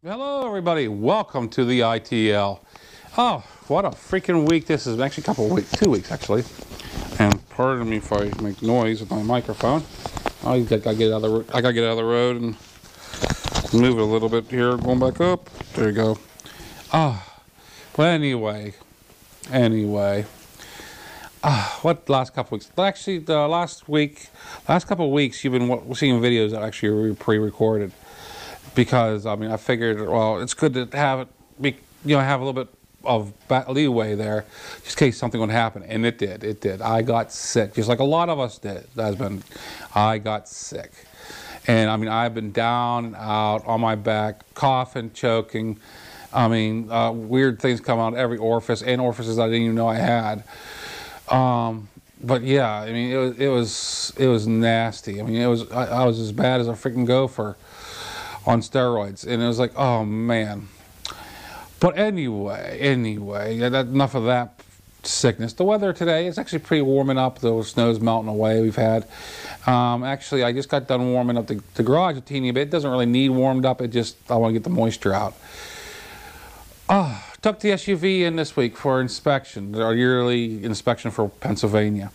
Hello everybody, welcome to the ITL. Oh, what a freaking week this is. Actually a couple of weeks, 2 weeks actually. And pardon me if I make noise with my microphone. I gotta get out of the road and move it a little bit here, going back up. There you go. But anyway. What last couple of weeks? Actually, the last couple of weeks you've been seeing videos that actually are pre-recorded. Because I mean, I figured, well, it's good to have it be, have a little bit of leeway there, just in case something would happen, and it did. It did. I got sick, just like a lot of us did. I got sick, and I mean, I've been down and out on my back, coughing, choking. I mean, weird things come out every orifice, and orifices I didn't even know I had. But yeah, I mean, it was nasty. I mean, I was as bad as a freaking gopher on steroids, and it was like, oh man. But anyway, enough of that sickness. The weather today is actually pretty warming up. The snow's melting away we've had. Actually, I just got done warming up the garage a teeny bit. It doesn't really need warmed up. I want to get the moisture out. Took the SUV in this week for inspection, our yearly inspection for Pennsylvania.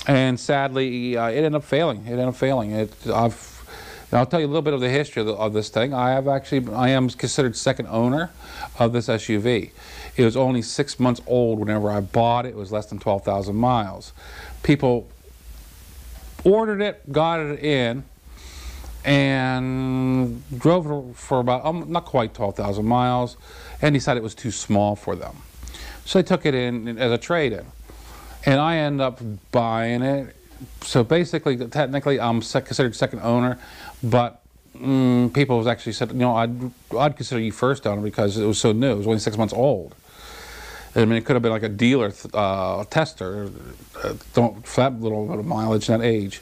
And sadly, it ended up failing. I'll tell you a little bit of the history of this thing. I am considered second owner of this SUV. It was only 6 months old whenever I bought it. It was less than 12,000 miles. People ordered it, got it in, and drove it for about, not quite 12,000 miles, and decided it was too small for them. So they took it in as a trade-in. And I ended up buying it. So basically, technically, I'm considered second owner, but people have actually said, I'd consider you first owner because it was so new. It was only 6 months old. I mean, it could have been like a dealer tester, for that little bit of mileage and that age.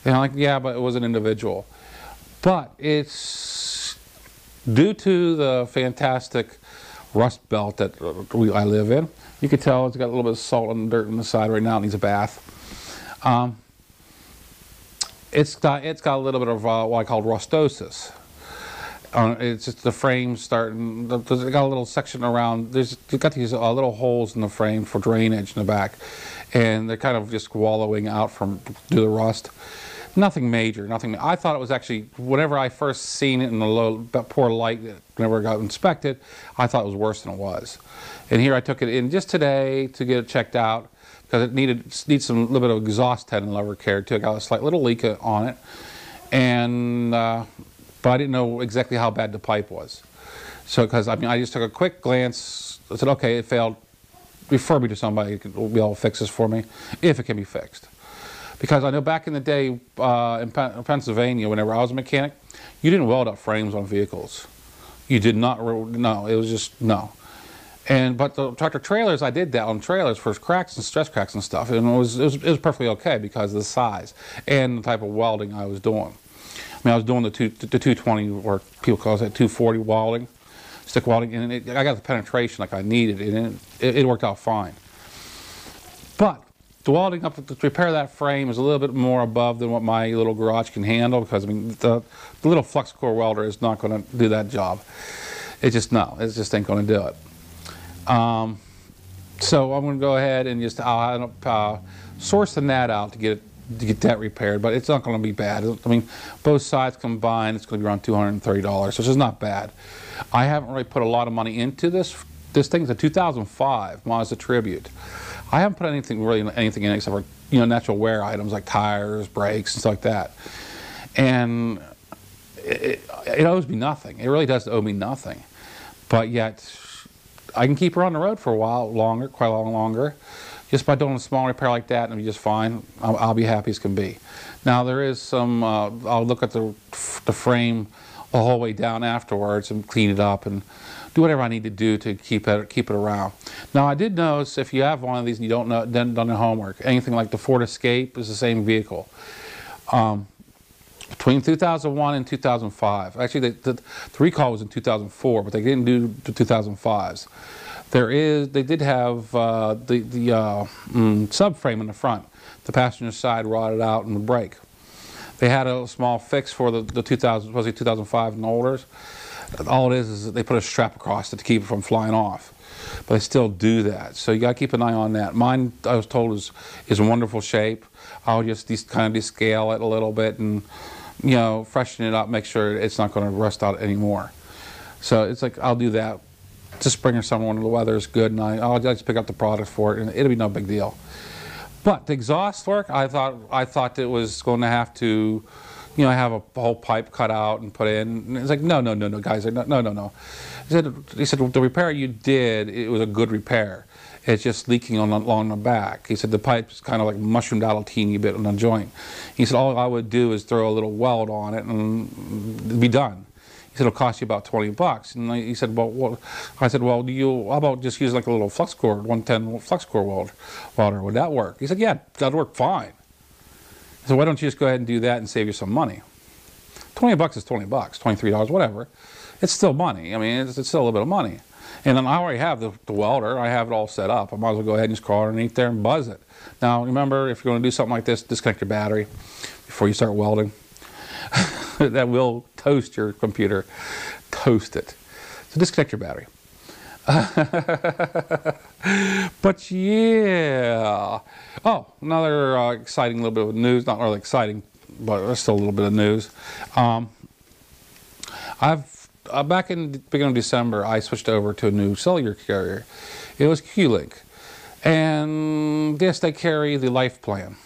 And I'm like, yeah, but it was an individual. But it's due to the fantastic rust belt that I live in. You can tell it's got a little bit of salt and dirt on the side right now. It needs a bath. It's got a little bit of what I call rustosis. It's just the frame starting. There's got a little section around. You've got these little holes in the frame for drainage in the back, and they're kind of just wallowing out due to the rust. Nothing major. Nothing. I thought it was actually, whenever I first seen it in the poor light, whenever it got inspected, I thought it was worse than it was. And here I took it in just today to get it checked out, because it needs some little bit of exhaust tendon lever care too. I got a slight little leak on it, and but I didn't know exactly how bad the pipe was. So, because I mean, I just took a quick glance. I said, okay, it failed. Refer me to somebody who will be able to fix this for me, if it can be fixed. Because I know back in the day in Pennsylvania, whenever I was a mechanic, you didn't weld up frames on vehicles. You did not. No, it was just no. But the tractor trailers, I did that on trailers for cracks and stress cracks and stuff, and it was perfectly okay because of the size and the type of welding I was doing. I mean, I was doing the 220, or people call it 240 welding, stick welding, and I got the penetration like I needed, and it worked out fine. But the welding up to repair that frame is a little bit more above than what my little garage can handle, because I mean the little flux core welder is not going to do that job. It just ain't going to do it. So I'm going to go ahead and I'll source the net out to get that repaired, but it's not going to be bad. I mean, both sides combined, it's going to be around $230, which is not bad. I haven't really put a lot of money into this. This thing's a 2005 Mazda Tribute. I haven't put anything in it except for natural wear items like tires, brakes, and stuff like that. And it owes me nothing. It really does owe me nothing. But yet, I can keep her on the road for a while longer, quite a long longer, just by doing a small repair like that, and it'll be just fine. I'll be happy as can be. Now there is some. I'll look at the frame the whole way down afterwards and clean it up and do whatever I need to do to keep it around. Now I did notice, if you have one of these and you don't know, done your homework, anything like the Ford Escape is the same vehicle. Between 2001 and 2005. Actually, the recall was in 2004, but they didn't do the 2005s. They did have the subframe in the front. The passenger side rotted out in the brake. They had a small fix for the 2005 and older. All it is that they put a strap across it to keep it from flying off. But they still do that. So you got to keep an eye on that. Mine, I was told, is in wonderful shape. I'll just kind of descale it a little bit and, you know, freshen it up, make sure it's not going to rust out anymore. So it's like, I'll do that. This spring or summer when the weather is good, and I'll just pick up the product for it, and it'll be no big deal. But the exhaust work, I thought it was going to have to, you know, have a whole pipe cut out and put in. And it's like, no, guys, no. He said, well, the repair you did, it was a good repair. It's just leaking along the back. He said the pipe's kind of like mushroomed out a teeny bit on the joint. He said all I would do is throw a little weld on it and be done. He said it'll cost you about $20. And he said, well, I said, well, how about just use like a little flux core, 110 flux core welder? Would that work? He said, yeah, that'd work fine. So why don't you just go ahead and do that and save you some money? $20 is $20, $23, whatever. It's still money. I mean, it's still a little bit of money. And then I already have the welder. I have it all set up. I might as well go ahead and just crawl underneath there and buzz it. Now, remember, if you're going to do something like this, disconnect your battery before you start welding. That will toast your computer. Toast it. So disconnect your battery. But yeah. Oh, another exciting little bit of news. Not really exciting, but there's still a little bit of news. Back in the beginning of December, I switched over to a new cellular carrier. It was Q-Link. And yes, they carry the Life Plan.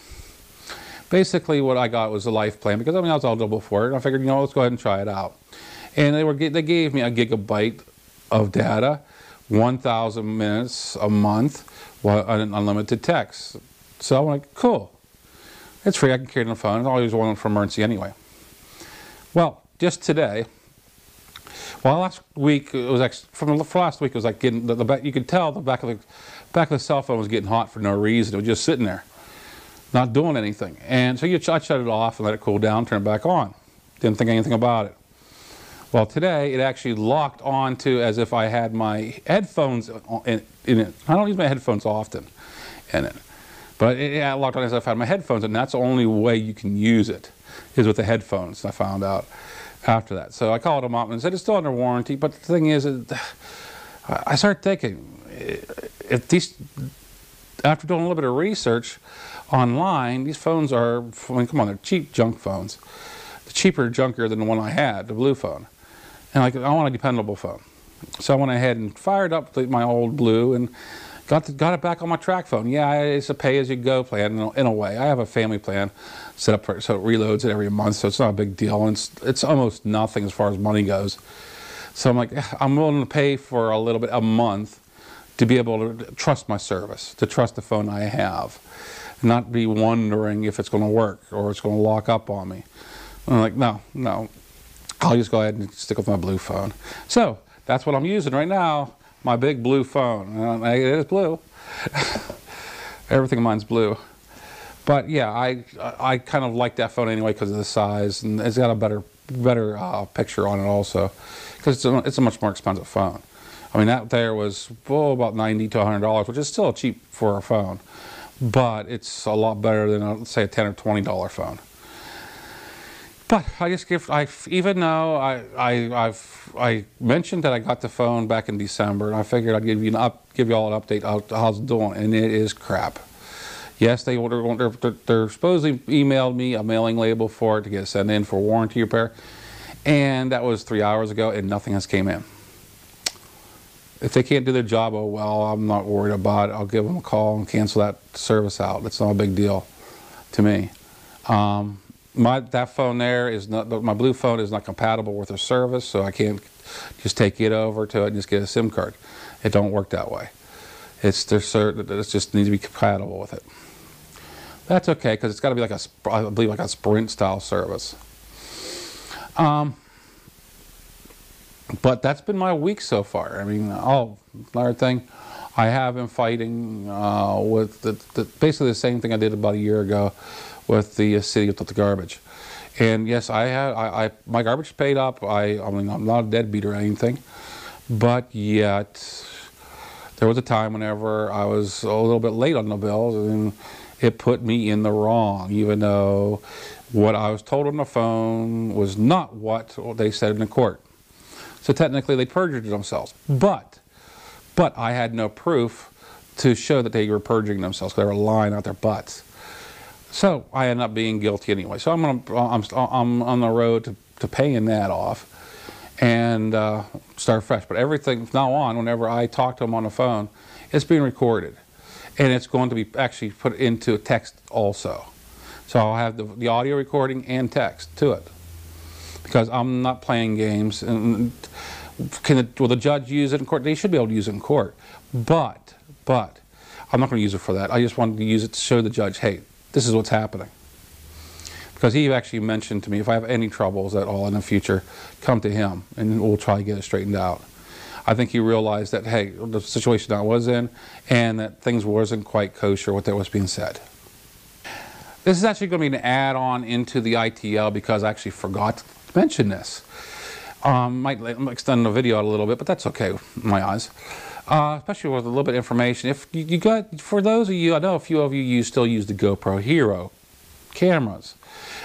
Basically, what I got was the Life Plan because I was eligible for it. And I figured, let's go ahead and try it out. And they gave me a gigabyte of data, 1,000 minutes a month, unlimited text. So I'm like, cool. It's free. I can carry it on the phone. It's always one for emergency anyway. Well, just today. Well, last week it was actually, from last week it was like getting the back. You could tell the back of the cell phone was getting hot for no reason. It was just sitting there, not doing anything. And so I shut it off and let it cool down, turn it back on. Didn't think anything about it. Well, today it actually locked onto as if I had my headphones in it. I don't use my headphones often in it, but it locked on as if I had my headphones, and that's the only way you can use it is with the headphones. I found out after that. So I called them up and said it's still under warranty, but the thing is, I started thinking, if these, after doing a little bit of research online, these phones are, I mean, come on, they're cheap junk phones. They're cheaper, junkier than the one I had, the blue phone. And I want a dependable phone. So I went ahead and fired up my old blue and got it back on my track phone. Yeah, it's a pay-as-you-go plan in a way. I have a family plan set up so it reloads it every month, so it's not a big deal. And it's almost nothing as far as money goes. So I'm like, I'm willing to pay for a little bit a month to be able to trust my service, to trust the phone I have, not be wondering if it's going to work or it's going to lock up on me. I'm like, no, I'll just go ahead and stick with my blue phone. So that's what I'm using right now. My big blue phone. It is blue. Everything of mine's blue. But yeah, I kind of like that phone anyway because of the size, and it's got a better picture on it also, because it's a much more expensive phone. I mean, that there was about $90 to $100, which is still cheap for a phone, but it's a lot better than let's say a $10 or $20 phone. But even though I mentioned that I got the phone back in December, and I figured I'd give you all an update how it's doing, and it is crap. Yes, they're supposedly emailed me a mailing label for it to get sent in for warranty repair, and that was 3 hours ago, and nothing has came in. If they can't do their job, oh well, I'm not worried about it. I'll give them a call and cancel that service out. It's not a big deal to me. That phone there is not, my blue phone is not compatible with their service, so I can't just take it over to it and just get a SIM card. It don't work that way. It just needs to be compatible with it. That's okay, because it's got to be like I believe like a Sprint style service. But that's been my week so far. I mean, another thing, I have been fighting with basically the same thing I did about a year ago with the city with the garbage. And yes, my garbage is paid up. I mean, I'm not a deadbeat or anything, but yet there was a time whenever I was a little bit late on the bills, and it put me in the wrong, even though what I was told on the phone was not what they said in the court. So technically they perjured themselves. But I had no proof to show that they were perjuring themselves, because they were lying out their butts. So I ended up being guilty anyway. So I'm on the road to paying that off and start fresh. But everything from now on, whenever I talk to them on the phone, it's being recorded. And it's going to be actually put into text also. So I'll have the audio recording and text to it. Because I'm not playing games. And will the judge use it in court? They should be able to use it in court. But I'm not going to use it for that. I just wanted to use it to show the judge, hey, this is what's happening. Because he actually mentioned to me, if I have any troubles at all in the future, come to him and we'll try to get it straightened out. I think he realized that, hey, the situation I was in and that things wasn't quite kosher what that was being said. This is actually going to be an add-on into the ITL because I actually forgot to mention this. Might extend the video out a little bit, but that's okay in my eyes. Especially with a little bit of information. If you got, for those of you, I know a few of you still use the GoPro Hero cameras.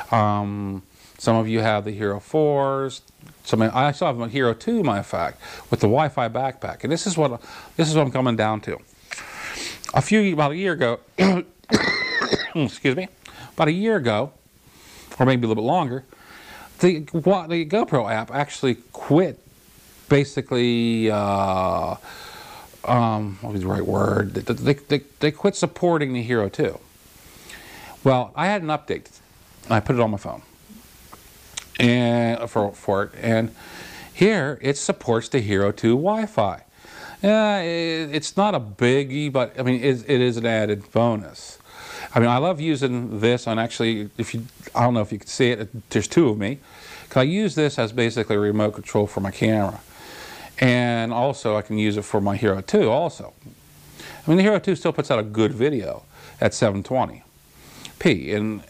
Some of you have the Hero 4s. I still have a Hero 2, matter of fact, with the Wi-Fi backpack. And this is what I'm coming down to. About a year ago, excuse me, about a year ago, or maybe a little bit longer, the GoPro app actually quit. Basically, what was the right word? They quit supporting the Hero 2. Well, I had an update. I put it on my phone and for it, and here it supports the Hero 2 Wi-Fi. It's not a biggie, but I mean it is an added bonus. I mean, I love using this, and actually, I don't know if you can see it. There's two of me. Cause I use this as basically a remote control for my camera, and also I can use it for my Hero 2 also. I mean, the Hero 2 still puts out a good video at 720p, and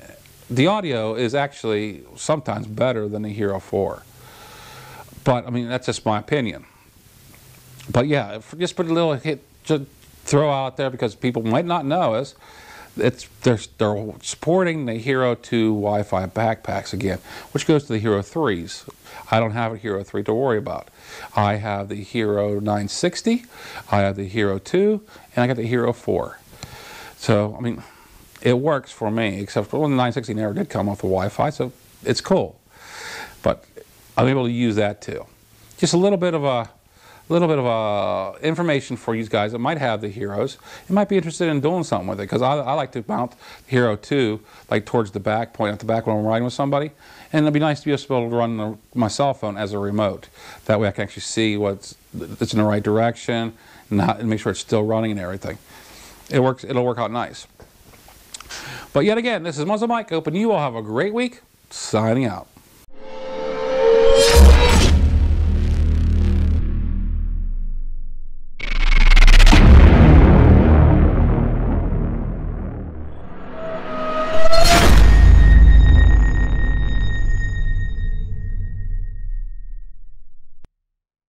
the audio is actually sometimes better than the Hero 4. But I mean, that's just my opinion. But yeah, just put a little hit, just throw out there because people might not know is they're supporting the Hero 2 Wi-Fi backpacks again, which goes to the Hero 3s. I don't have a Hero 3 to worry about. I have the Hero 960, I have the Hero 2, and I got the Hero 4. So, I mean, it works for me, except for the 960 never did come off the Wi-Fi, so it's cool. But I'm able to use that too. Just a little bit of information for you guys that might have the Heroes. You might be interested in doing something with it, because I like to mount the Hero 2 like towards the back, point at the back when I'm riding with somebody, and it'd be nice to be able to run my cell phone as a remote. That way I can actually see it's in the right direction and make sure it's still running and everything. It'll work out nice. But yet again, this is Muzzle Mike, hoping you all have a great week. Signing out.